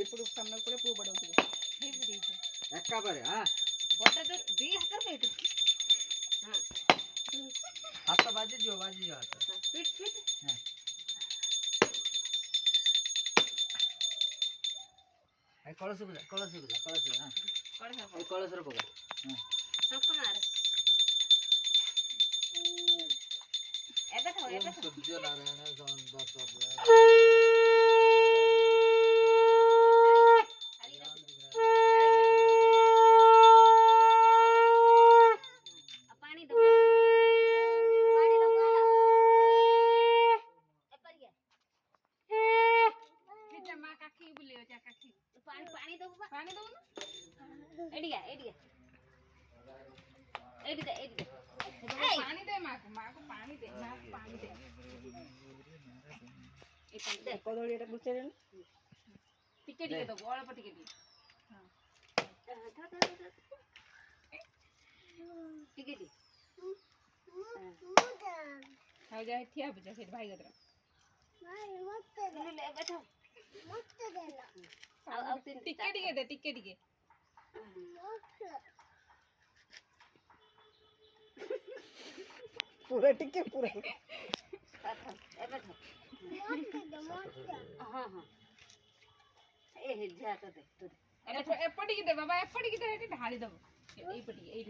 ఇప్పుడు సన్న కూడా పువ్వు పడవుతుంది ఎక్కా పరే బొట్టతో दी हाथ पे हां हाथ बाजी जो हाथ फिट फिट ए कळस हां कळस ए कळस रे पका हां सबको मार एबे था सूर्य नारायण पानी दो एडिया पानी दे मां को पानी दे ए दे कोदोड़ी एटा बुचे रे टिके तो गोळ पटिके दी हां टिके दी हां जा ठिया बुझा से भाई गदरा भाई मत ले बैठो मत देला अब टिके दे पूरा टिके पूरा हां ए जा तो दे एपटी के दे बाबा एपटी के दे ढाली दबो एपटी